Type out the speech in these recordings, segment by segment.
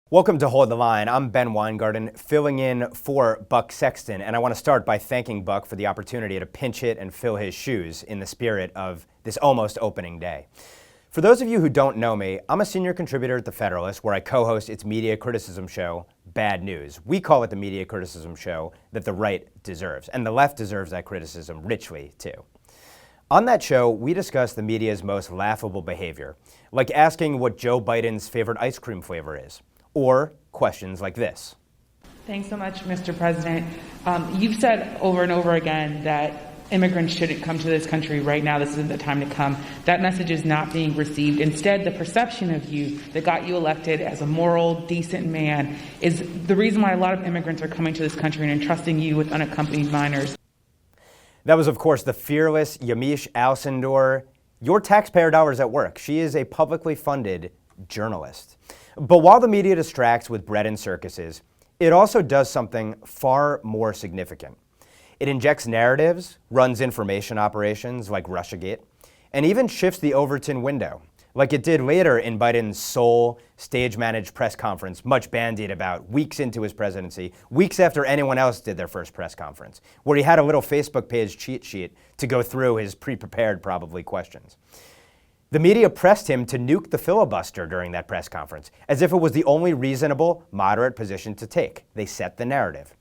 Welcome to Hold the Line. I'm Ben Weingarten, filling in for Buck Sexton, and I want to start by thanking Buck for the opportunity to pinch hit and fill his shoes in the spirit of this almost opening day. For those of you who don't know me, I'm a senior contributor at The Federalist, where I co-host its media criticism show, Bad News. We call it the media criticism show that the right deserves, and the left deserves that criticism richly, too. On that show, we discuss the media's most laughable behavior, like asking what Joe Biden's favorite ice cream flavor is, or questions like this. Thanks so much, Mr. President. You've said over and over again that immigrants shouldn't come to this country right now. This isn't the time to come. That message is not being received. Instead, the perception of you that got you elected as a moral, decent man is the reason why a lot of immigrants are coming to this country and entrusting you with unaccompanied minors. That was, of course, the fearless Yamiche Alcindor. Your taxpayer dollars at work. She is a publicly funded journalist. But while the media distracts with bread and circuses, it also does something far more significant. It injects narratives, runs information operations like Russiagate, and even shifts the Overton window, like it did later in Biden's sole, stage-managed press conference, much bandied about weeks into his presidency, weeks after anyone else did their first press conference, where he had a little Facebook page cheat sheet to go through his pre-prepared, probably, questions. The media pressed him to nuke the filibuster during that press conference, as if it was the only reasonable, moderate position to take. They set the narrative.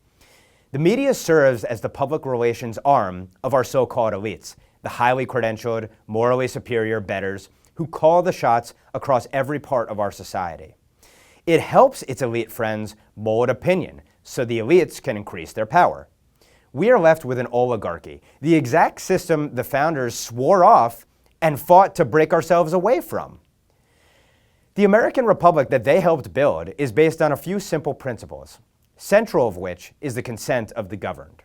The media serves as the public relations arm of our so-called elites, the highly credentialed, morally superior betters who call the shots across every part of our society. It helps its elite friends mold opinion so the elites can increase their power. We are left with an oligarchy, the exact system the founders swore off and fought to break ourselves away from. The American Republic that they helped build is based on a few simple principles, central of which is the consent of the governed.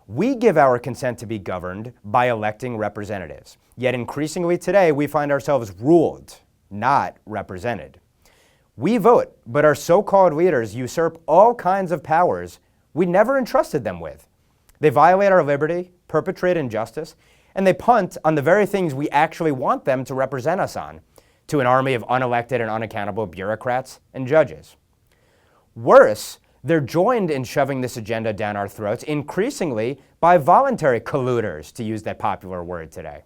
We give our consent to be governed by electing representatives, yet increasingly today we find ourselves ruled, not represented. We vote, but our so-called leaders usurp all kinds of powers we never entrusted them with. They violate our liberty, perpetrate injustice, and they punt on the very things we actually want them to represent us on, to an army of unelected and unaccountable bureaucrats and judges. Worse, they're joined in shoving this agenda down our throats increasingly by voluntary colluders, to use that popular word today.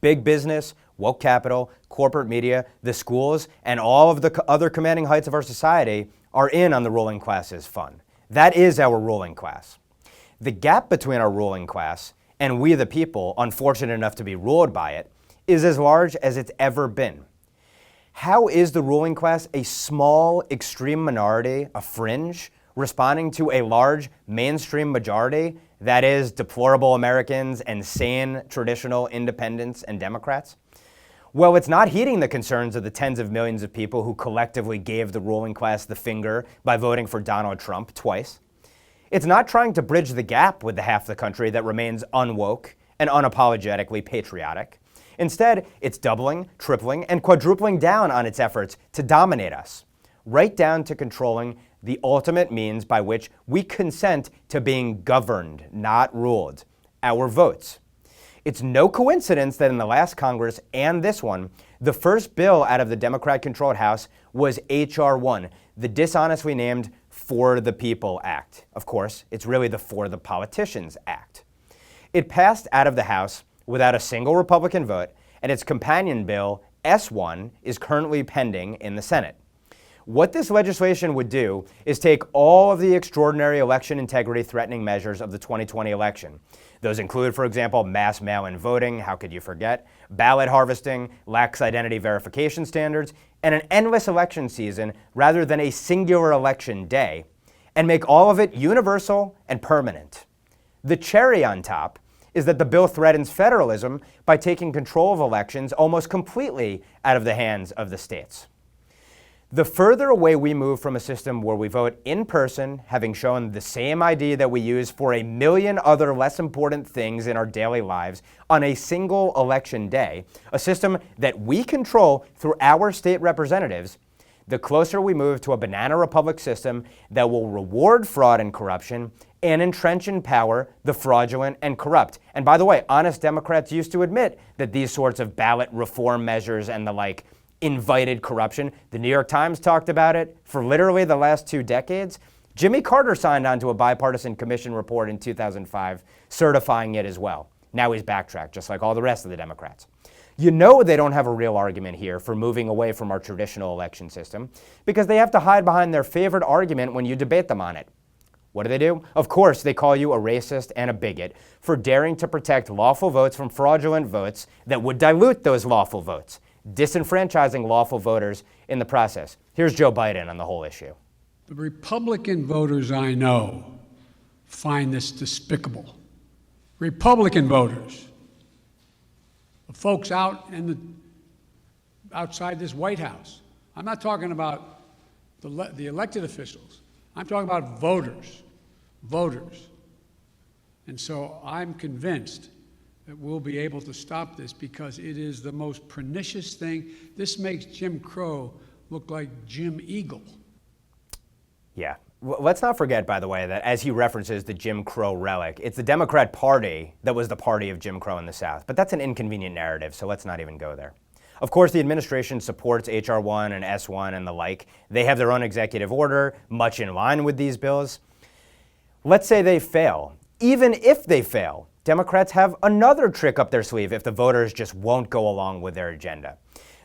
Big business, woke capital, corporate media, the schools, and all of the other commanding heights of our society are in on the ruling class's fun. That is our ruling class. The gap between our ruling class and we the people, unfortunate enough to be ruled by it, is as large as it's ever been. How is the ruling class a small, extreme minority, a fringe, responding to a large, mainstream majority, that is, deplorable Americans and sane, traditional independents and Democrats? Well, it's not heeding the concerns of the tens of millions of people who collectively gave the ruling class the finger by voting for Donald Trump twice. It's not trying to bridge the gap with the half of the country that remains unwoke and unapologetically patriotic. Instead, it's doubling, tripling, and quadrupling down on its efforts to dominate us, right down to controlling the ultimate means by which we consent to being governed, not ruled, our votes. It's no coincidence that in the last Congress and this one, the first bill out of the Democrat-controlled House was H.R. 1, the dishonestly named For the People Act. Of course, it's really the For the Politicians Act. It passed out of the House without a single Republican vote, and its companion bill, S1, is currently pending in the Senate. What this legislation would do is take all of the extraordinary election integrity threatening measures of the 2020 election. Those include, for example, mass mail-in voting, how could you forget, ballot harvesting, lax identity verification standards, and an endless election season rather than a singular election day, and make all of it universal and permanent. The cherry on top is that the bill threatens federalism by taking control of elections almost completely out of the hands of the states. The further away we move from a system where we vote in person, having shown the same ID that we use for a million other less important things in our daily lives on a single election day, a system that we control through our state representatives, the closer we move to a banana republic system that will reward fraud and corruption and entrench in power the fraudulent and corrupt. And by the way, honest Democrats used to admit that these sorts of ballot reform measures and the like invited corruption. The New York Times talked about it for literally the last 2 decades. Jimmy Carter signed on to a bipartisan commission report in 2005 certifying it as well. Now he's backtracked, just like all the rest of the Democrats. You know they don't have a real argument here for moving away from our traditional election system because they have to hide behind their favorite argument when you debate them on it. What do? Of course, they call you a racist and a bigot for daring to protect lawful votes from fraudulent votes that would dilute those lawful votes, disenfranchising lawful voters in the process. Here's Joe Biden on the whole issue. The Republican voters I know find this despicable. Republican voters, the folks outside this White House. I'm not talking about the elected officials. I'm talking about voters. And so I'm convinced that we'll be able to stop this because it is the most pernicious thing. This makes Jim Crow look like Jim Eagle. Yeah. Let's not forget, by the way, that as he references the Jim Crow relic, it's the Democrat Party that was the party of Jim Crow in the South. But that's an inconvenient narrative, so let's not even go there. Of course, the administration supports H.R. 1 and S1 and the like. They have their own executive order, much in line with these bills. Let's say they fail. Even if they fail, Democrats have another trick up their sleeve if the voters just won't go along with their agenda.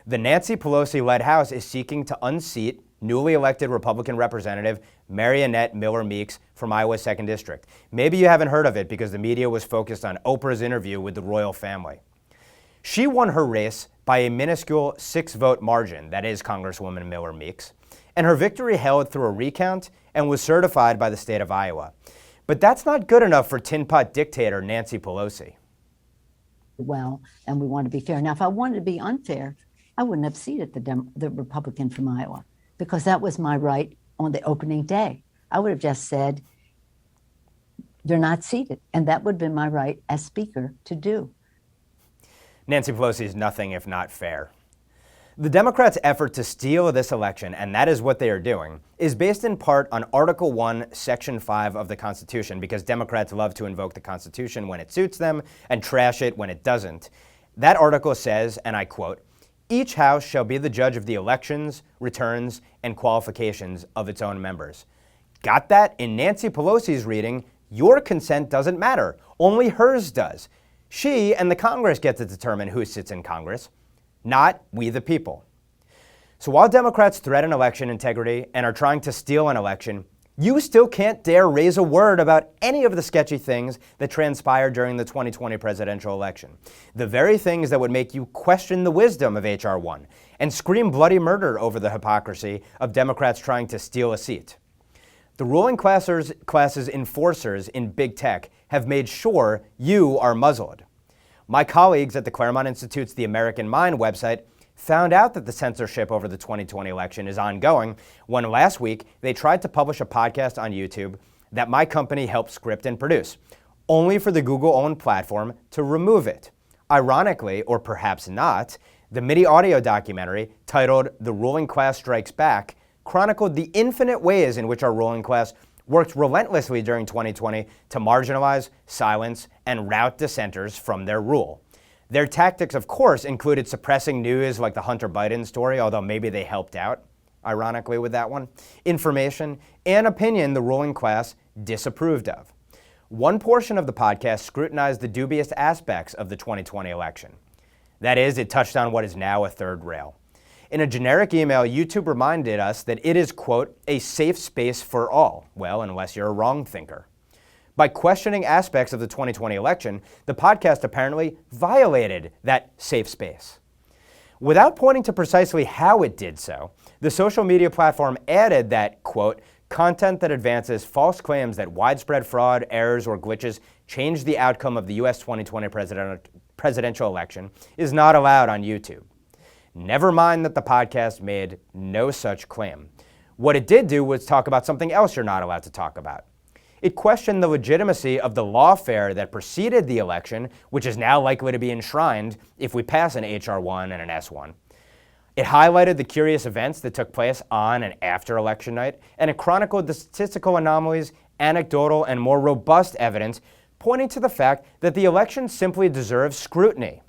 The Nancy Pelosi-led House is seeking to unseat newly elected Republican Representative Mariannette Miller Meeks from Iowa's 2nd District. Maybe you haven't heard of it because the media was focused on Oprah's interview with the royal family. She won her race by a minuscule 6-vote margin, that is Congresswoman Miller Meeks, and her victory held through a recount and was certified by the state of Iowa. But that's not good enough for tin pot dictator Nancy Pelosi. Well, and we want to be fair. Now, if I wanted to be unfair, I wouldn't have seated the Republican from Iowa, because that was my right on the opening day. I would have just said, they're not seated. And that would have been my right as Speaker to do. Nancy Pelosi is nothing if not fair. The Democrats' effort to steal this election, and that is what they are doing, is based in part on Article 1, Section 5 of the Constitution, because Democrats love to invoke the Constitution when it suits them and trash it when it doesn't. That article says, and I quote, "Each house shall be the judge of the elections, returns, and qualifications of its own members." Got that? In Nancy Pelosi's reading, your consent doesn't matter. Only hers does. She and the Congress get to determine who sits in Congress, not we the people. So while Democrats threaten election integrity and are trying to steal an election, you still can't dare raise a word about any of the sketchy things that transpired during the 2020 presidential election. The very things that would make you question the wisdom of H.R. 1 and scream bloody murder over the hypocrisy of Democrats trying to steal a seat. The ruling class's enforcers in big tech have made sure you are muzzled. My colleagues at the Claremont Institute's The American Mind website found out that the censorship over the 2020 election is ongoing when last week they tried to publish a podcast on YouTube that my company helped script and produce, only for the Google-owned platform to remove it. Ironically, or perhaps not, the MIDI audio documentary titled The Ruling Class Strikes Back chronicled the infinite ways in which our ruling class worked relentlessly during 2020 to marginalize, silence, and rout dissenters from their rule. Their tactics, of course, included suppressing news like the Hunter Biden story, although maybe they helped out, ironically, with that one, information, and opinion the ruling class disapproved of. One portion of the podcast scrutinized the dubious aspects of the 2020 election. That is, it touched on what is now a third rail. In a generic email, YouTube reminded us that it is, quote, a safe space for all. Well, unless you're a wrong thinker. By questioning aspects of the 2020 election, the podcast apparently violated that safe space. Without pointing to precisely how it did so, the social media platform added that, quote, content that advances false claims that widespread fraud, errors, or glitches changed the outcome of the U.S. 2020 presidential election is not allowed on YouTube. Never mind that the podcast made no such claim. What it did do was talk about something else you're not allowed to talk about. It questioned the legitimacy of the lawfare that preceded the election, which is now likely to be enshrined if we pass an H.R. 1 and an S1. It highlighted the curious events that took place on and after election night, and it chronicled the statistical anomalies, anecdotal, and more robust evidence pointing to the fact that the election simply deserves scrutiny.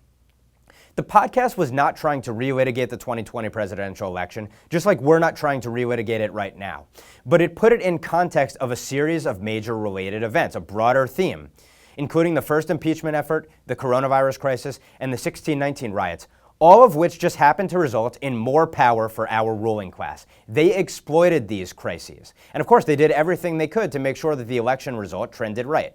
The podcast was not trying to relitigate the 2020 presidential election, just like we're not trying to relitigate it right now. But it put it in context of a series of major related events, a broader theme, including the first impeachment effort, the coronavirus crisis, and the 1619 riots, all of which just happened to result in more power for our ruling class. They exploited these crises. And of course, they did everything they could to make sure that the election result trended right.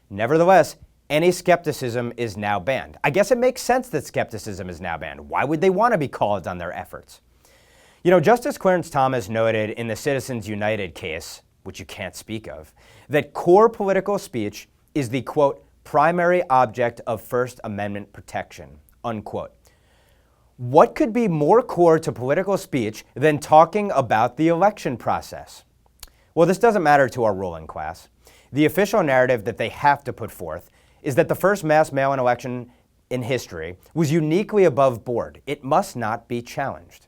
Nevertheless, any skepticism is now banned. I guess it makes sense that skepticism is now banned. Why would they want to be called on their efforts? You know, Justice Clarence Thomas noted in the Citizens United case, which you can't speak of, that core political speech is the, quote, primary object of First Amendment protection, unquote. What could be more core to political speech than talking about the election process? Well, this doesn't matter to our ruling class. The official narrative that they have to put forth is that the first mass mail-in election in history was uniquely above board. It must not be challenged.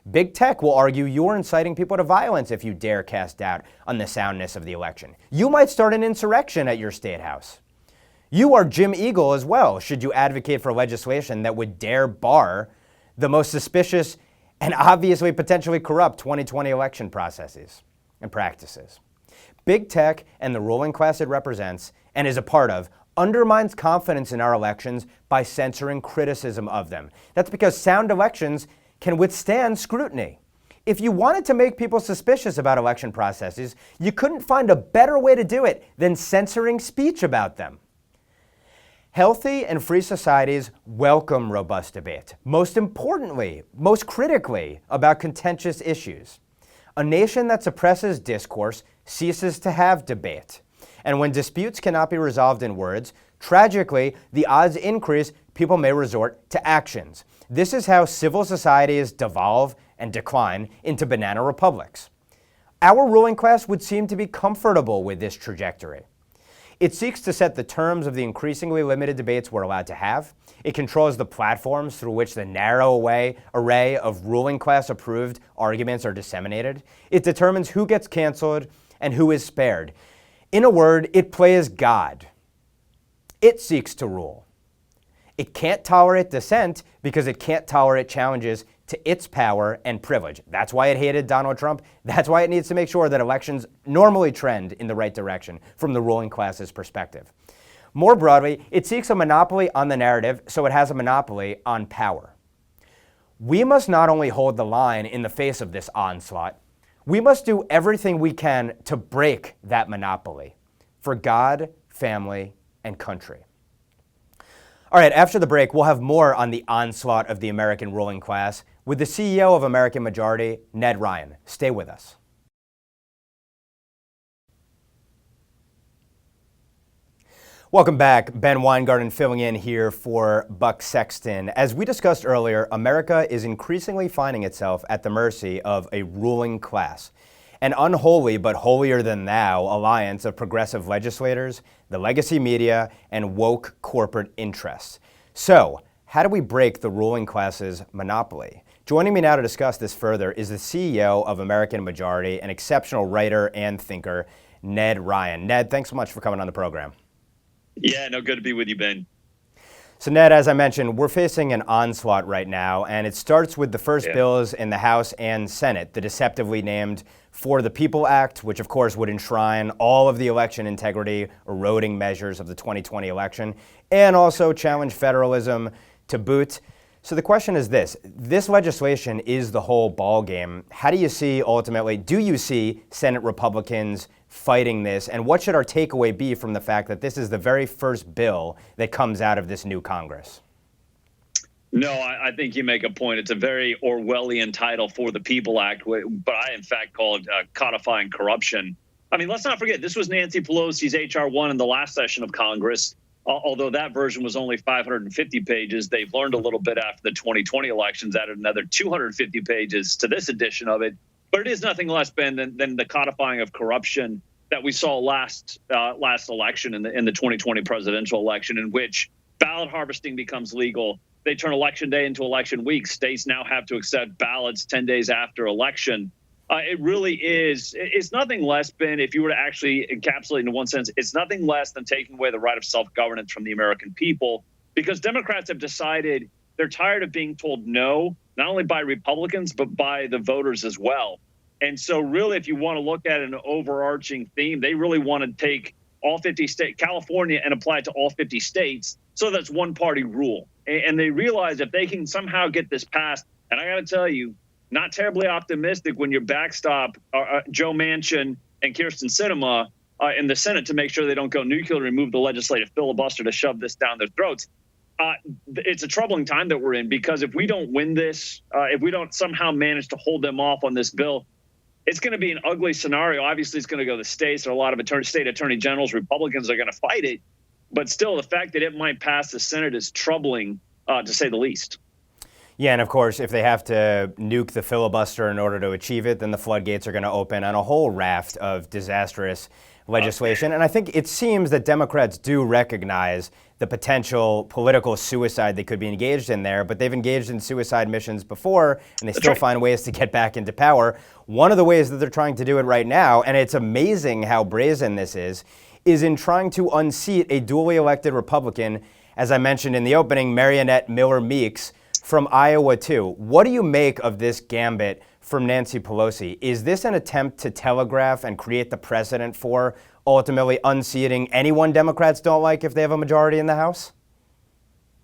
Big tech will argue you're inciting people to violence if you dare cast doubt on the soundness of the election. You might start an insurrection at your state house. You are Jim Eagle as well, should you advocate for legislation that would dare bar the most suspicious and obviously potentially corrupt 2020 election processes and practices. Big tech and the ruling class it represents and is a part of undermines confidence in our elections by censoring criticism of them. That's because sound elections can withstand scrutiny. If you wanted to make people suspicious about election processes, you couldn't find a better way to do it than censoring speech about them. Healthy and free societies welcome robust debate. Most importantly, most critically, about contentious issues. A nation that suppresses discourse ceases to have debate. And when disputes cannot be resolved in words, tragically, the odds increase people may resort to actions. This is how civil societies devolve and decline into banana republics. Our ruling class would seem to be comfortable with this trajectory. It seeks to set the terms of the increasingly limited debates we're allowed to have. It controls the platforms through which the narrow array of ruling class approved arguments are disseminated. It determines who gets canceled and who is spared. In a word, it plays God. It seeks to rule. It can't tolerate dissent because it can't tolerate challenges to its power and privilege. That's why it hated Donald Trump. That's why it needs to make sure that elections normally trend in the right direction from the ruling class's perspective. More broadly, it seeks a monopoly on the narrative, so it has a monopoly on power. We must not only hold the line in the face of this onslaught, we must do everything we can to break that monopoly for God, family, and country. All right, after the break, we'll have more on the onslaught of the American ruling class with the CEO of American Majority, Ned Ryan. Stay with us. Welcome back. Ben Weingarten filling in here for Buck Sexton. As we discussed earlier, America is increasingly finding itself at the mercy of a ruling class. An unholy but holier than thou alliance of progressive legislators, the legacy media, and woke corporate interests. So, how do we break the ruling class's monopoly? Joining me now to discuss this further is the CEO of American Majority, an exceptional writer and thinker, Ned Ryan. Ned, thanks so much for coming on the program. Yeah, no, good to be with you, Ben. So Ned, as I mentioned, we're facing an onslaught right now, and it starts with the first bills in the House and Senate, the deceptively named For the People Act, which of course would enshrine all of the election integrity eroding measures of the 2020 election, and also challenge federalism to boot. So the question is this legislation is the whole ballgame. How do you see do you see Senate Republicans fighting this, and what should our takeaway be from the fact that this is the very first bill that comes out of this new Congress? No, I think you make a point. It's a very Orwellian title, For the People Act, but I, in fact, call it codifying corruption. I mean, let's not forget, this was Nancy Pelosi's H.R. 1 in the last session of Congress. Although that version was only 550 pages, they've learned a little bit after the 2020 elections, added another 250 pages to this edition of it. But it is nothing less, Ben, than the codifying of corruption that we saw last election in the 2020 presidential election, in which ballot harvesting becomes legal. They turn election day into election week. States now have to accept ballots 10 days after election. It really is. It's nothing less, Ben, if you were to actually encapsulate in one sense, it's nothing less than taking away the right of self-governance from the American people, because Democrats have decided they're tired of being told no, not only by Republicans, but by the voters as well. And so really, if you want to look at an overarching theme, they really want to take all 50 states, California, and apply it to all 50 states. So that's one party rule. And they realize if they can somehow get this passed, and I got to tell you, not terribly optimistic when your backstop Joe Manchin and Kyrsten Sinema in the Senate to make sure they don't go nuclear, remove the legislative filibuster to shove this down their throats. It's a troubling time that we're in, because if we don't win this, if we don't somehow manage to hold them off on this bill, it's going to be an ugly scenario. Obviously, it's going to go to the states. There are a lot of state attorney generals. Republicans are going to fight it. But still, the fact that it might pass the Senate is troubling, to say the least. Yeah, and of course, if they have to nuke the filibuster in order to achieve it, then the floodgates are going to open on a whole raft of disastrous legislation. And I think it seems that Democrats do recognize the potential political suicide they could be engaged in there, but they've engaged in suicide missions before, and they still find ways to get back into power. One of the ways that they're trying to do it right now, and it's amazing how brazen this is in trying to unseat a duly elected Republican, as I mentioned in the opening, Marionette Miller Meeks from Iowa too. What do you make of this gambit from Nancy Pelosi? Is this an attempt to telegraph and create the precedent for ultimately unseating anyone Democrats don't like if they have a majority in the House?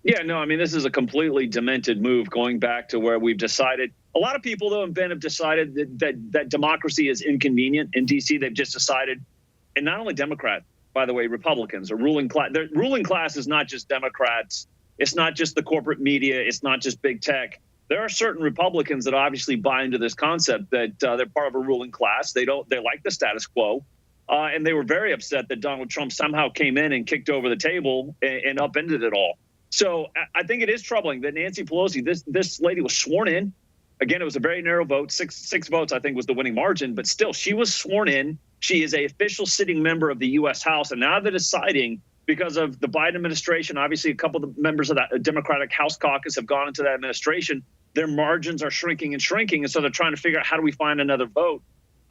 Yeah, no, I mean, this is a completely demented move going back to where we've decided. A lot of people, though, and Ben, have decided that democracy is inconvenient in D.C. They've just decided, and not only Democrats, by the way, Republicans, or ruling class. The ruling class is not just Democrats. It's not just the corporate media. It's not just big tech. There are certain Republicans that obviously buy into this concept that they're part of a ruling class. They like the status quo. And they were very upset that Donald Trump somehow came in and kicked over the table and upended it all. So I think it is troubling that Nancy Pelosi, this lady was sworn in. Again, it was a very narrow vote. Six votes, I think, was the winning margin. But still, she was sworn in. She is an official sitting member of the U.S. House. And now they're deciding, because of the Biden administration, obviously a couple of the members of that Democratic House caucus have gone into that administration. Their margins are shrinking and shrinking. And so they're trying to figure out, how do we find another vote?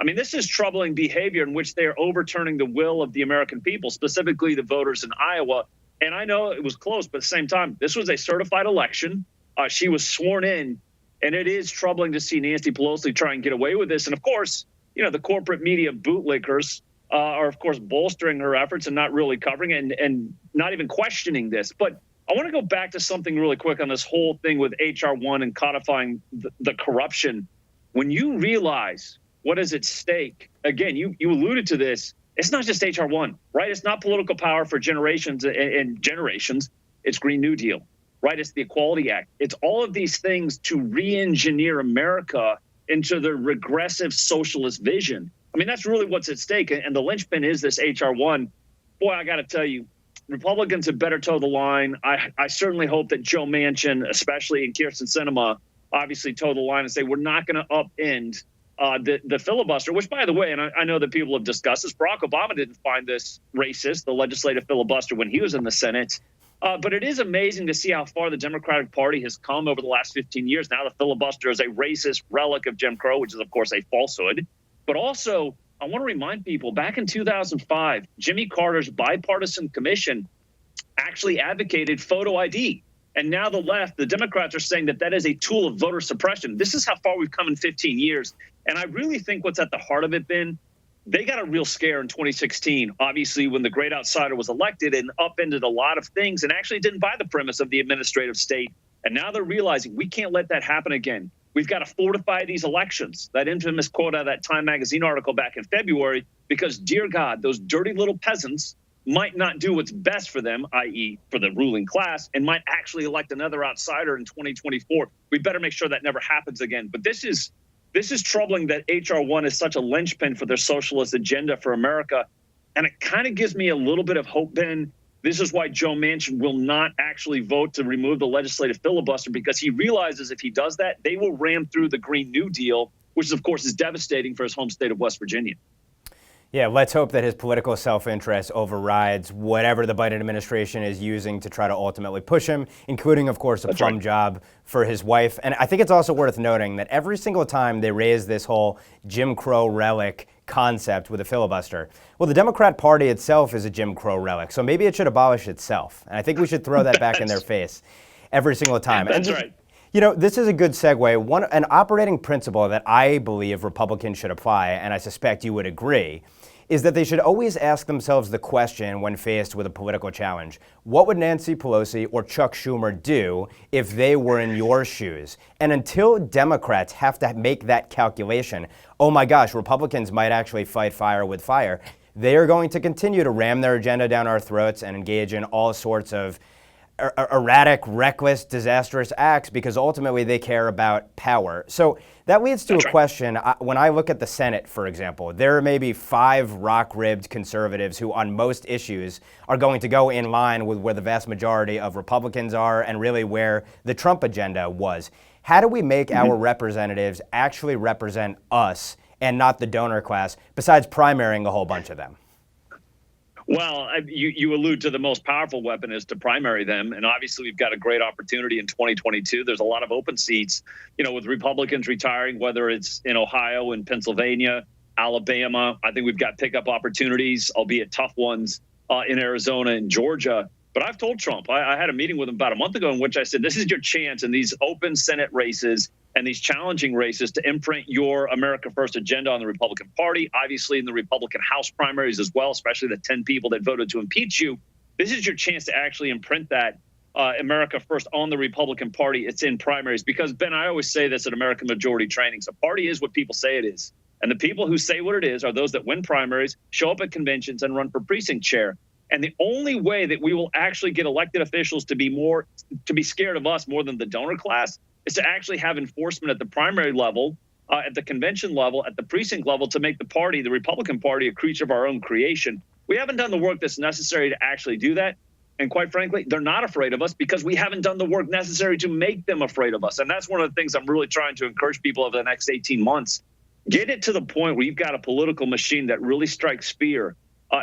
I mean, this is troubling behavior in which they are overturning the will of the American people, specifically the voters in Iowa. And I know it was close, but at the same time, this was a certified election. She was sworn in, and it is troubling to see Nancy Pelosi try and get away with this. And of course, you know, the corporate media bootlickers are, of course, bolstering her efforts and not really covering it and not even questioning this. But I want to go back to something really quick on this whole thing with H.R. 1 and codifying the corruption. When you realize what is at stake, again, you alluded to this, it's not just H.R. 1, right? It's not political power for generations and generations. It's Green New Deal, right? It's the Equality Act. It's all of these things to re-engineer America into the regressive socialist vision. I mean, that's really what's at stake. And the linchpin is this H.R. 1. Boy, I got to tell you, Republicans had better toe the line. I certainly hope that Joe Manchin, especially, and Kyrsten Sinema, obviously toe the line and say, we're not going to upend the filibuster, which, by the way, and I know that people have discussed this, Barack Obama didn't find this racist, the legislative filibuster, when he was in the Senate. But it is amazing to see how far the Democratic Party has come over the last 15 years. Now the filibuster is a racist relic of Jim Crow, which is, of course, a falsehood. But also, I want to remind people, back in 2005, Jimmy Carter's bipartisan commission actually advocated photo ID. And now the left, the Democrats, are saying that that is a tool of voter suppression. This is how far we've come in 15 years. And I really think what's at the heart of it, Ben, they got a real scare in 2016, obviously, when the great outsider was elected and upended a lot of things and actually didn't buy the premise of the administrative state. And now they're realizing we can't let that happen again. We've got to fortify these elections. That infamous quote out of that Time magazine article back in February, because, dear God, those dirty little peasants might not do what's best for them, i.e. for the ruling class, and might actually elect another outsider in 2024. We better make sure that never happens again. But this is troubling that H.R. 1 is such a linchpin for their socialist agenda for America. And it kind of gives me a little bit of hope, Ben. This is why Joe Manchin will not actually vote to remove the legislative filibuster, because he realizes if he does that, they will ram through the Green New Deal, which, of course, is devastating for his home state of West Virginia. Yeah, let's hope that his political self-interest overrides whatever the Biden administration is using to try to ultimately push him, including, of course, a plum job for his wife. And I think it's also worth noting that every single time they raise this whole Jim Crow relic concept with a filibuster, well, the Democrat Party itself is a Jim Crow relic, so maybe it should abolish itself. And I think we should throw that back in their face. every single time. That's right. You know, this is a good segue. An operating principle that I believe Republicans should apply, and I suspect you would agree, is that they should always ask themselves the question when faced with a political challenge: what would Nancy Pelosi or Chuck Schumer do if they were in your shoes? And until Democrats have to make that calculation, oh my gosh, Republicans might actually fight fire with fire, they are going to continue to ram their agenda down our throats and engage in all sorts of erratic, reckless, disastrous acts because ultimately they care about power. So that leads to a question. When I look at the Senate, for example, there are maybe 5 rock-ribbed conservatives who on most issues are going to go in line with where the vast majority of Republicans are and really where the Trump agenda was. How do we make our representatives actually represent us and not the donor class, besides primarying a whole bunch of them? Well, you allude to the most powerful weapon is to primary them. And obviously, we've got a great opportunity in 2022. There's a lot of open seats, with Republicans retiring, whether it's in Ohio and Pennsylvania, Alabama. I think we've got pickup opportunities, albeit tough ones, in Arizona and Georgia. But I've told Trump, I had a meeting with him about a month ago in which I said, this is your chance in these open Senate races and these challenging races to imprint your America First agenda on the Republican Party, obviously in the Republican House primaries as well, especially the 10 people that voted to impeach you. This is your chance to actually imprint that America First on the Republican Party. It's in primaries because, Ben, I always say this at American Majority Trainings. A party is what people say it is. And the people who say what it is are those that win primaries, show up at conventions, and run for precinct chair. And the only way that we will actually get elected officials to be scared of us more than the donor class is to actually have enforcement at the primary level, at the convention level, at the precinct level, to make the party, the Republican Party, a creature of our own creation. We haven't done the work that's necessary to actually do that. And quite frankly, they're not afraid of us because we haven't done the work necessary to make them afraid of us. And that's one of the things I'm really trying to encourage people over the next 18 months. Get it to the point where you've got a political machine that really strikes fear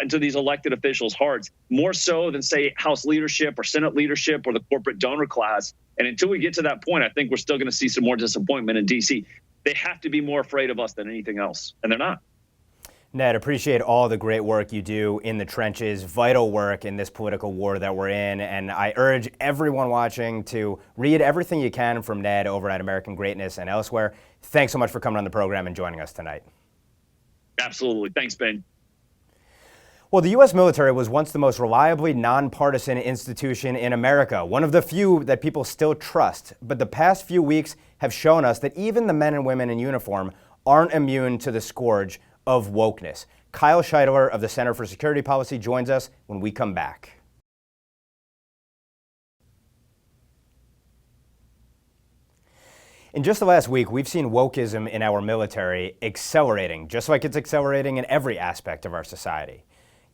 into these elected officials' hearts, more so than, say, House leadership or Senate leadership or the corporate donor class. And until we get to that point, I think we're still going to see some more disappointment in D.C. They have to be more afraid of us than anything else, and they're not. Ned, appreciate all the great work you do in the trenches, vital work in this political war that we're in. And I urge everyone watching to read everything you can from Ned over at American Greatness and elsewhere. Thanks so much for coming on the program and joining us tonight. Absolutely. Thanks, Ben. Well, the U.S. military was once the most reliably nonpartisan institution in America, one of the few that people still trust. But the past few weeks have shown us that even the men and women in uniform aren't immune to the scourge of wokeness. Kyle Shideler of the Center for Security Policy joins us when we come back. In just the last week, we've seen wokeism in our military accelerating, just like it's accelerating in every aspect of our society.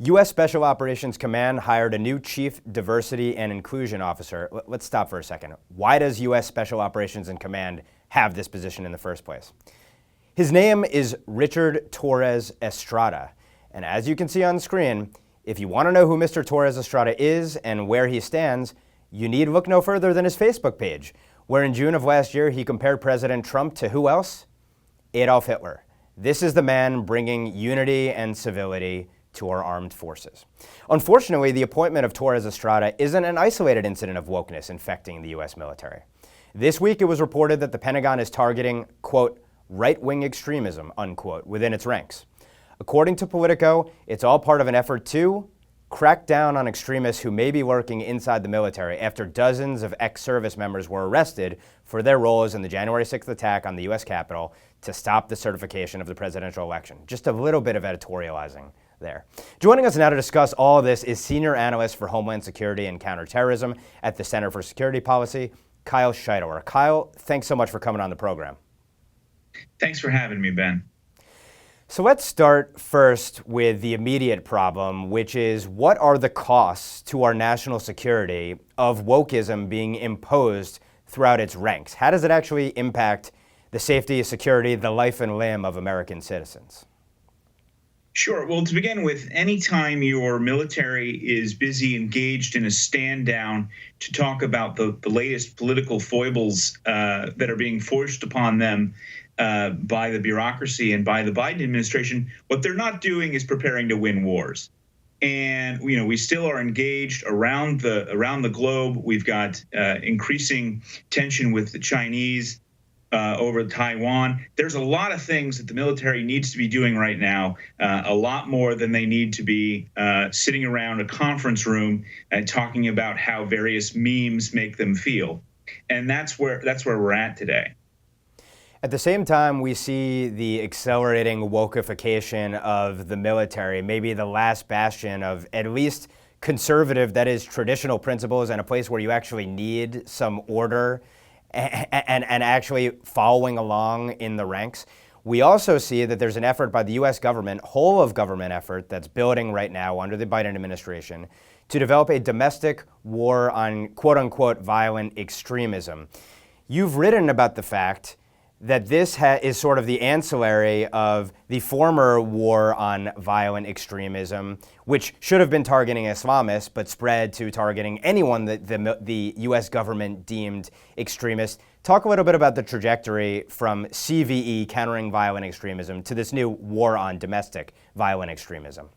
U.S. Special Operations Command hired a new Chief Diversity and Inclusion Officer. Let's stop for a second. Why does U.S. Special Operations and Command have this position in the first place? His name is Richard Torres Estrada. And as you can see on screen, if you want to know who Mr. Torres Estrada is and where he stands, you need look no further than his Facebook page, where in June of last year he compared President Trump to who else? Adolf Hitler. This is the man bringing unity and civility to our armed forces. Unfortunately, the appointment of Torres Estrada isn't an isolated incident of wokeness infecting the U.S. military. This week, it was reported that the Pentagon is targeting, quote, right-wing extremism, unquote, within its ranks. According to Politico, it's all part of an effort to crack down on extremists who may be lurking inside the military after dozens of ex-service members were arrested for their roles in the January 6th attack on the U.S. Capitol to stop the certification of the presidential election. Just a little bit of editorializing there. Joining us now to discuss all of this is Senior Analyst for Homeland Security and Counterterrorism at the Center for Security Policy, Kyle Shideler. Kyle, thanks so much for coming on the program. Thanks for having me, Ben. So let's start first with the immediate problem, which is what are the costs to our national security of wokeism being imposed throughout its ranks? How does it actually impact the safety, security, the life and limb of American citizens? Sure. Well, to begin with, anytime your military is busy engaged in a stand down to talk about the latest political foibles that are being forced upon them by the bureaucracy and by the Biden administration, what they're not doing is preparing to win wars. And we still are engaged around the globe. We've got increasing tension with the Chinese over Taiwan. There's a lot of things that the military needs to be doing right now, a lot more than they need to be sitting around a conference room and talking about how various memes make them feel. And that's where we're at today. At the same time, we see the accelerating wokeification of the military, maybe the last bastion of at least conservative, that is, traditional principles, and a place where you actually need some order and actually following along in the ranks. We also see that there's an effort by the U.S. government, whole of government effort, that's building right now under the Biden administration to develop a domestic war on quote-unquote violent extremism. You've written about the fact that this is sort of the ancillary of the former war on violent extremism, which should have been targeting Islamists, but spread to targeting anyone that the U.S. government deemed extremist. Talk a little bit about the trajectory from CVE, countering violent extremism, to this new war on domestic violent extremism.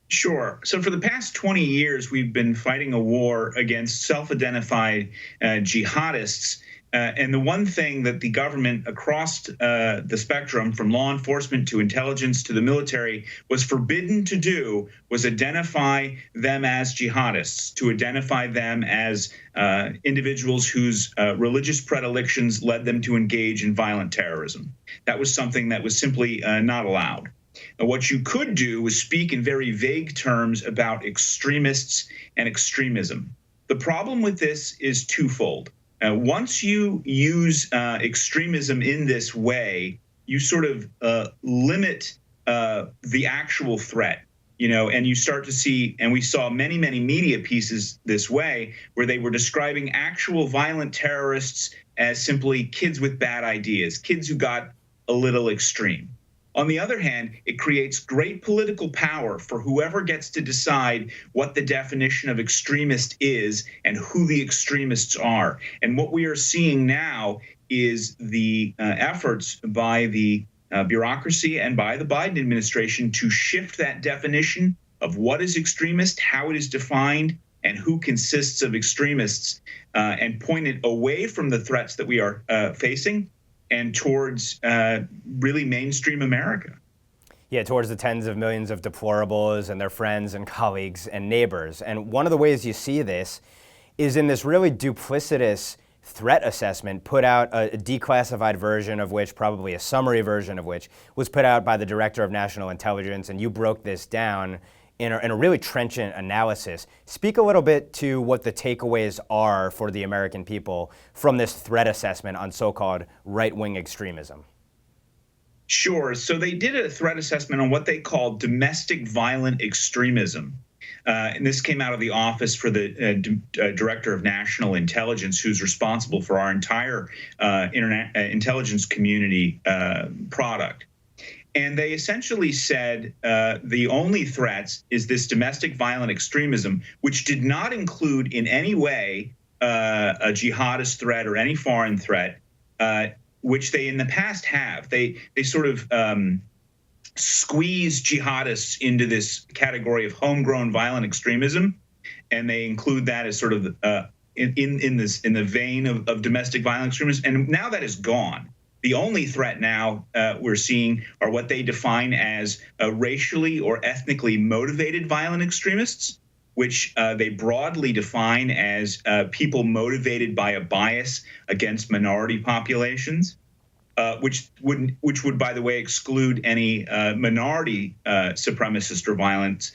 Sure. So for the past 20 years, we've been fighting a war against self-identified jihadists. And the one thing that the government across the spectrum, from law enforcement to intelligence to the military, was forbidden to do was identify them as jihadists, to identify them as individuals whose religious predilections led them to engage in violent terrorism. That was something that was simply not allowed. Now, what you could do was speak in very vague terms about extremists and extremism. The problem with this is twofold. Once you use extremism in this way, you sort of limit the actual threat, and you start to see, and we saw many, many media pieces this way, where they were describing actual violent terrorists as simply kids with bad ideas, kids who got a little extreme. On the other hand, it creates great political power for whoever gets to decide what the definition of extremist is and who the extremists are. And what we are seeing now is the efforts by the bureaucracy and by the Biden administration to shift that definition of what is extremist, how it is defined, and who consists of extremists, and point it away from the threats that we are facing and towards really mainstream America. Yeah, towards the tens of millions of deplorables and their friends and colleagues and neighbors. And one of the ways you see this is in this really duplicitous threat assessment put out, a declassified version of which, probably a summary version of which, was put out by the Director of National Intelligence, and you broke this down in a really trenchant analysis. Speak a little bit to what the takeaways are for the American people from this threat assessment on so-called right-wing extremism. Sure. So they did a threat assessment on what they call domestic violent extremism. And this came out of the Office for the Director of National Intelligence, who's responsible for our entire intelligence community product. And they essentially said the only threats is this domestic violent extremism, which did not include in any way a jihadist threat or any foreign threat, which they in the past have. They sort of squeeze jihadists into this category of homegrown violent extremism, and they include that as sort of in the vein of domestic violent extremism. And now that is gone. The only threat now we're seeing are what they define as racially or ethnically motivated violent extremists, which they broadly define as people motivated by a bias against minority populations, which would, by the way, exclude any minority supremacist or violence,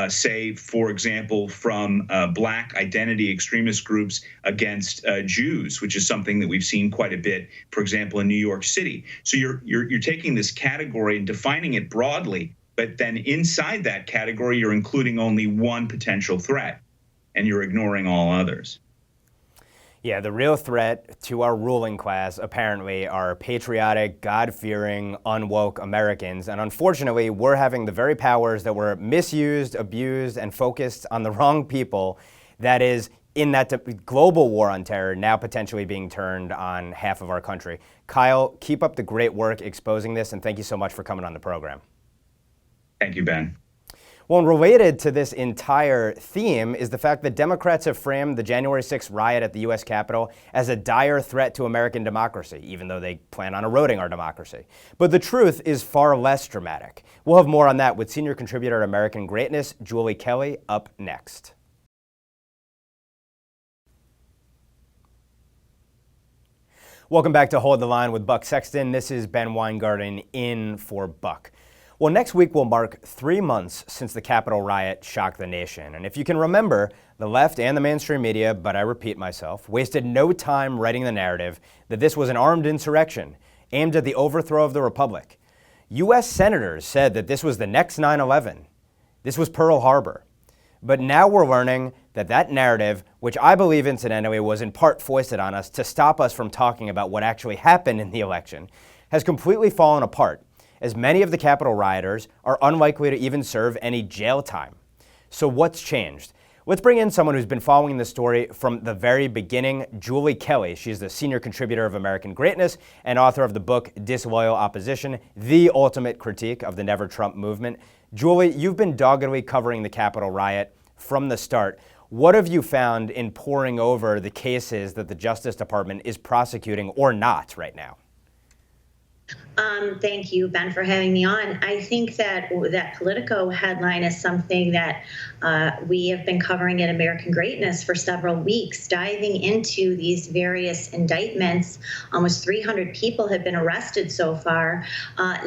say, for example, from Black identity extremist groups against Jews, which is something that we've seen quite a bit, for example, in New York City. So you're taking this category and defining it broadly, but then inside that category, you're including only one potential threat, and you're ignoring all others. Yeah, the real threat to our ruling class, apparently, are patriotic, God-fearing, unwoke Americans. And unfortunately, we're having the very powers that were misused, abused, and focused on the wrong people, that is, in that global war on terror, now potentially being turned on half of our country. Kyle, keep up the great work exposing this, and thank you so much for coming on the program. Thank you, Ben. Well, and related to this entire theme is the fact that Democrats have framed the January 6th riot at the U.S. Capitol as a dire threat to American democracy, even though they plan on eroding our democracy. But the truth is far less dramatic. We'll have more on that with senior contributor at American Greatness, Julie Kelly, up next. Welcome back to Hold the Line with Buck Sexton. This is Ben Weingarten in for Buck. Well, next week will mark 3 months since the Capitol riot shocked the nation. And if you can remember, the left and the mainstream media, but I repeat myself, wasted no time writing the narrative that this was an armed insurrection aimed at the overthrow of the republic. U.S. senators said that this was the next 9/11. This was Pearl Harbor. But now we're learning that that narrative, which I believe incidentally was in part foisted on us to stop us from talking about what actually happened in the election, has completely fallen apart, as many of the Capitol rioters are unlikely to even serve any jail time. So what's changed? Let's bring in someone who's been following the story from the very beginning, Julie Kelly. She's the senior contributor of American Greatness and author of the book Disloyal Opposition, the ultimate critique of the Never Trump movement. Julie, you've been doggedly covering the Capitol riot from the start. What have you found in poring over the cases that the Justice Department is prosecuting or not right now? Thank you, Ben, for having me on. I think that that Politico headline is something that we have been covering at American Greatness for several weeks, diving into these various indictments. Almost 300 people have been arrested so far.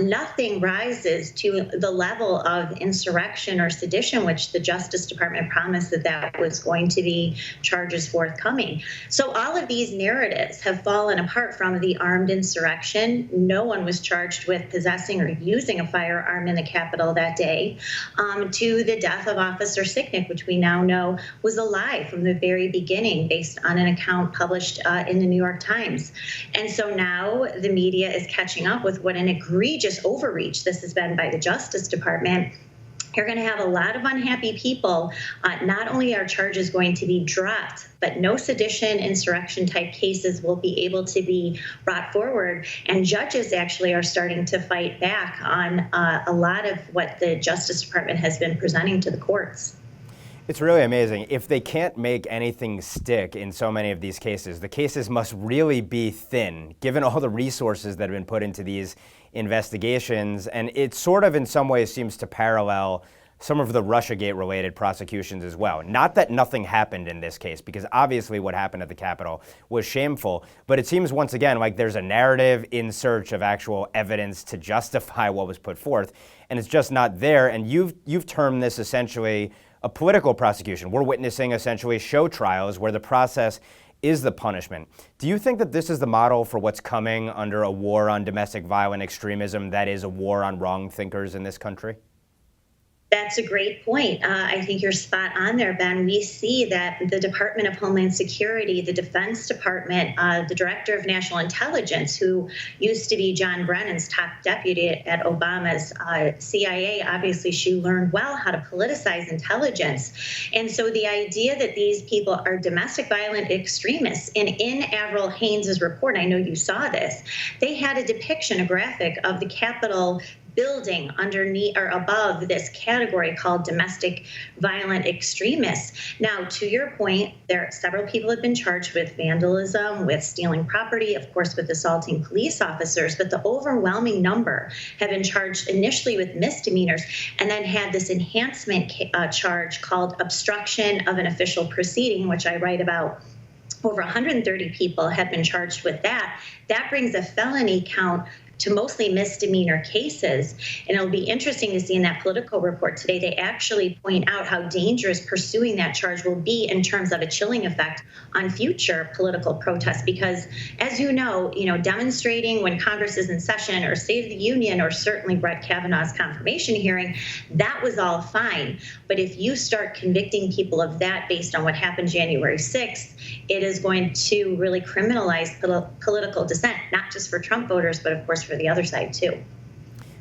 Nothing rises to the level of insurrection or sedition, which the Justice Department promised that was going to be charges forthcoming. So all of these narratives have fallen apart, from the armed insurrection. No one was charged with possessing or using a firearm in the Capitol that day, to the death of Officer Sicknick, which we now know was a lie from the very beginning, based on an account published in the New York Times. And so now the media is catching up with what an egregious overreach this has been by the Justice Department. You're going to have a lot of unhappy people. Not only are charges going to be dropped, but no sedition, insurrection type cases will be able to be brought forward. And judges actually are starting to fight back on a lot of what the Justice Department has been presenting to the courts. It's really amazing. If they can't make anything stick in so many of these cases, the cases must really be thin, given all the resources that have been put into these investigations. And it sort of in some ways seems to parallel some of the Russiagate-related prosecutions as well. Not that nothing happened in this case, because obviously what happened at the Capitol was shameful, but it seems once again like there's a narrative in search of actual evidence to justify what was put forth, and it's just not there. And you've termed this essentially a political prosecution. We're witnessing essentially show trials where the process is the punishment. Do you think that this is the model for what's coming under a war on domestic violent extremism, that is a war on wrong thinkers in this country? That's a great point. I think you're spot on there, Ben. We see that the Department of Homeland Security, the Defense Department, the Director of National Intelligence, who used to be John Brennan's top deputy at Obama's CIA, obviously she learned well how to politicize intelligence. And so the idea that these people are domestic violent extremists, and in Avril Haines' report, I know you saw this, they had a depiction, a graphic of the Capitol building underneath or above this category called domestic violent extremists. Now, to your point, several people have been charged with vandalism, with stealing property, of course, with assaulting police officers, but the overwhelming number have been charged initially with misdemeanors and then had this enhancement charge called obstruction of an official proceeding, which I write about. Over 130 people have been charged with that. That brings a felony count to mostly misdemeanor cases. And it'll be interesting to see in that Politico report today, they actually point out how dangerous pursuing that charge will be in terms of a chilling effect on future political protests. Because as you know, demonstrating when Congress is in session, or State of the Union, or certainly Brett Kavanaugh's confirmation hearing, that was all fine. But if you start convicting people of that based on what happened January 6th, it is going to really criminalize political dissent, not just for Trump voters, but of course for the other side too.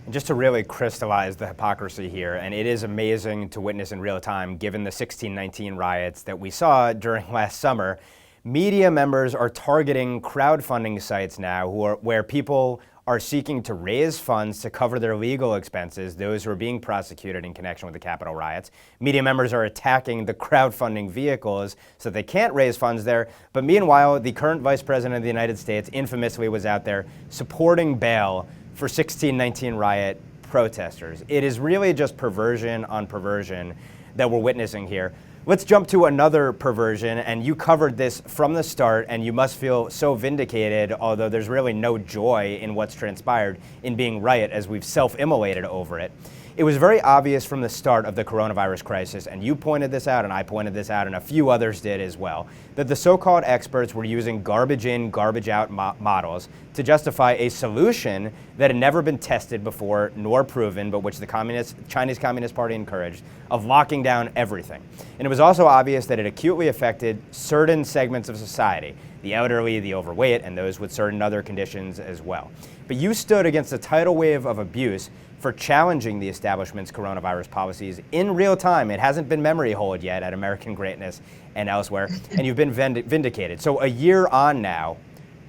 And just to really crystallize the hypocrisy here, and it is amazing to witness in real time, given the 1619 riots that we saw during last summer, media members are targeting crowdfunding sites now where people are seeking to raise funds to cover their legal expenses, those who are being prosecuted in connection with the Capitol riots. Media members are attacking the crowdfunding vehicles so they can't raise funds there. But meanwhile, the current Vice President of the United States infamously was out there supporting bail for 1619 riot protesters. It is really just perversion on perversion that we're witnessing here. Let's jump to another perversion, and you covered this from the start, and you must feel so vindicated, although there's really no joy in what's transpired in being right as we've self-immolated over it. It was very obvious from the start of the coronavirus crisis, and you pointed this out, and I pointed this out, and a few others did as well, that the so-called experts were using garbage in, garbage out models to justify a solution that had never been tested before nor proven, but which the Chinese Communist Party encouraged, of locking down everything. And it was also obvious that it acutely affected certain segments of society, the elderly, the overweight, and those with certain other conditions as well. But you stood against a tidal wave of abuse for challenging the establishment's coronavirus policies in real time. It hasn't been memory holed yet at American Greatness and elsewhere, and you've been vindicated. So a year on now,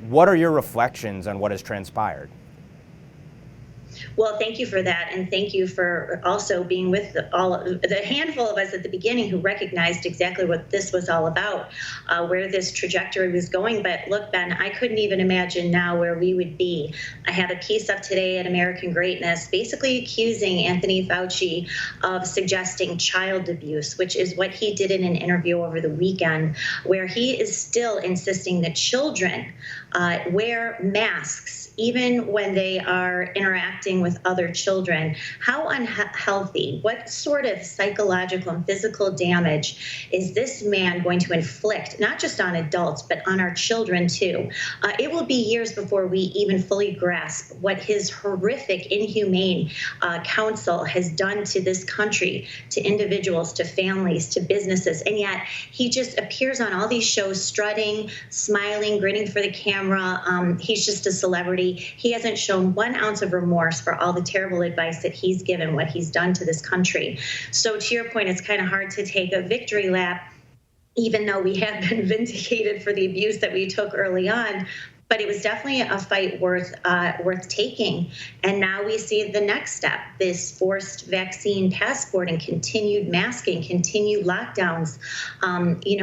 what are your reflections on what has transpired? Well, thank you for that, and thank you for also being with the handful of us at the beginning who recognized exactly what this was all about, where this trajectory was going. But look, Ben, I couldn't even imagine now where we would be. I have a piece up today at American Greatness basically accusing Anthony Fauci of suggesting child abuse, which is what he did in an interview over the weekend, where he is still insisting that children wear masks even when they are interacting with other children. How unhealthy, what sort of psychological and physical damage is this man going to inflict, not just on adults, but on our children too? It will be years before we even fully grasp what his horrific, inhumane counsel has done to this country, to individuals, to families, to businesses. And yet he just appears on all these shows strutting, smiling, grinning for the camera. He's just a celebrity. He hasn't shown 1 ounce of remorse for all the terrible advice that he's given, what he's done to this country. So to your point, it's kind of hard to take a victory lap, even though we have been vindicated for the abuse that we took early on. But it was definitely a fight worth taking. And now we see the next step, this forced vaccine passport and continued masking, continued lockdowns.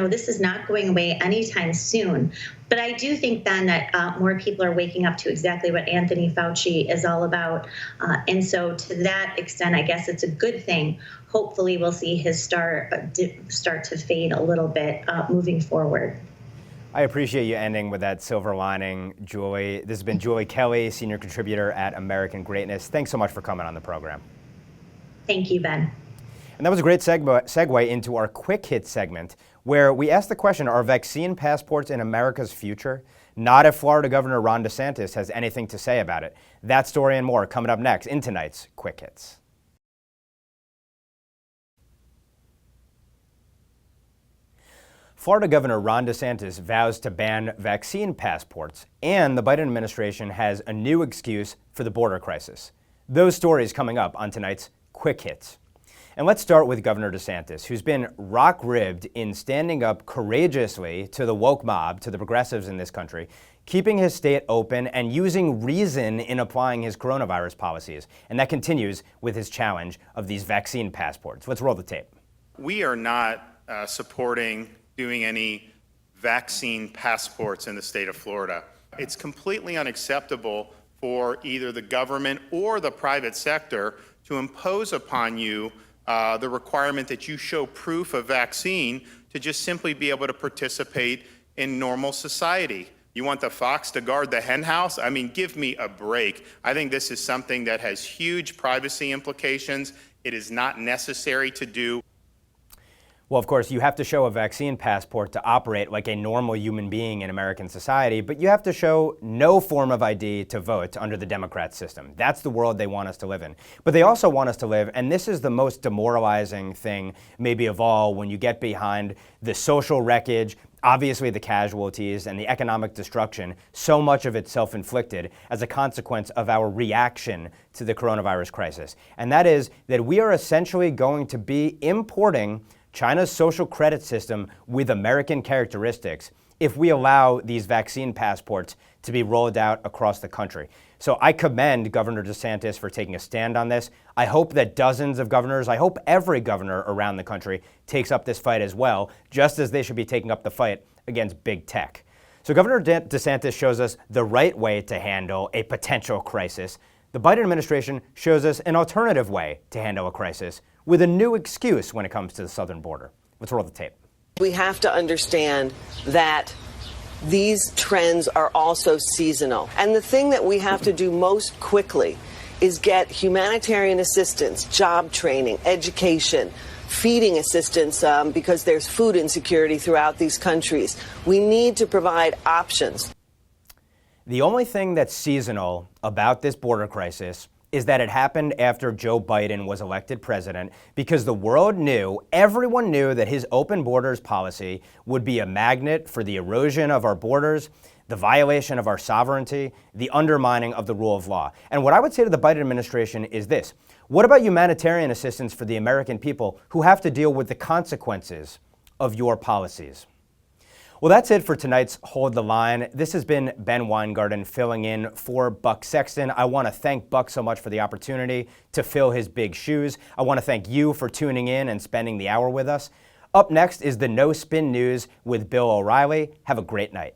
This is not going away anytime soon. But I do think, Ben, that more people are waking up to exactly what Anthony Fauci is all about. And so to that extent, I guess it's a good thing. Hopefully we'll see his start to fade a little bit moving forward. I appreciate you ending with that silver lining, Julie. This has been Julie Kelly, senior contributor at American Greatness. Thanks so much for coming on the program. Thank you, Ben. And that was a great segue into our quick hit segment, where we asked the question, are vaccine passports in America's future? Not if Florida Governor Ron DeSantis has anything to say about it. That story and more coming up next in tonight's Quick Hits. Florida Governor Ron DeSantis vows to ban vaccine passports, and the Biden administration has a new excuse for the border crisis. Those stories coming up on tonight's Quick Hits. And let's start with Governor DeSantis, who's been rock-ribbed in standing up courageously to the woke mob, to the progressives in this country, keeping his state open and using reason in applying his coronavirus policies. And that continues with his challenge of these vaccine passports. Let's roll the tape. We are not supporting doing any vaccine passports in the state of Florida. It's completely unacceptable for either the government or the private sector to impose upon you the requirement that you show proof of vaccine to just simply be able to participate in normal society. You want the fox to guard the hen house? I mean, give me a break. I think this is something that has huge privacy implications. It is not necessary to do. Well, of course, you have to show a vaccine passport to operate like a normal human being in American society, but you have to show no form of ID to vote under the Democrat system. That's the world they want us to live in. But they also want us to live, and this is the most demoralizing thing maybe of all, when you get behind the social wreckage, obviously the casualties, and the economic destruction, so much of it self-inflicted as a consequence of our reaction to the coronavirus crisis. And that is that we are essentially going to be importing China's social credit system with American characteristics if we allow these vaccine passports to be rolled out across the country. So I commend Governor DeSantis for taking a stand on this. I hope that dozens of governors, I hope every governor around the country takes up this fight as well, just as they should be taking up the fight against big tech. So Governor DeSantis shows us the right way to handle a potential crisis. The Biden administration shows us an alternative way to handle a crisis with a new excuse when it comes to the southern border. Let's roll the tape. We have to understand that these trends are also seasonal. And the thing that we have to do most quickly is get humanitarian assistance, job training, education, feeding assistance because there's food insecurity throughout these countries. We need to provide options. The only thing that's seasonal about this border crisis is that it happened after Joe Biden was elected president because the world knew, everyone knew that his open borders policy would be a magnet for the erosion of our borders, the violation of our sovereignty, the undermining of the rule of law. And what I would say to the Biden administration is this: what about humanitarian assistance for the American people who have to deal with the consequences of your policies? Well, that's it for tonight's Hold the Line. This has been Ben Weingarten filling in for Buck Sexton. I want to thank Buck so much for the opportunity to fill his big shoes. I want to thank you for tuning in and spending the hour with us. Up next is the No Spin News with Bill O'Reilly. Have a great night.